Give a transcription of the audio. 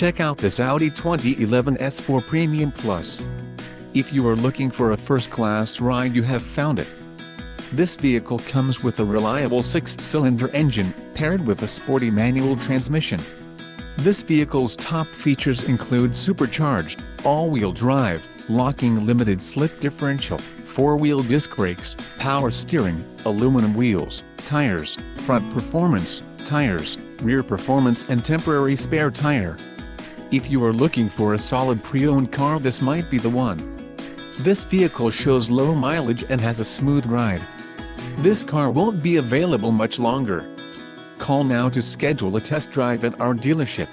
Check out this Audi 2011 S4 Premium Plus. If you are looking for a first-class ride, you have found it. This vehicle comes with a reliable 6-cylinder engine, paired with a sporty manual transmission. This vehicle's top features include supercharged, all-wheel drive, locking limited slip differential, 4-wheel disc brakes, power steering, aluminum wheels, tires, front performance, tires, rear performance and temporary spare tire. If you are looking for a solid pre-owned car, this might be the one. This vehicle shows low mileage and has a smooth ride. This car won't be available much longer. Call now to schedule a test drive at our dealership.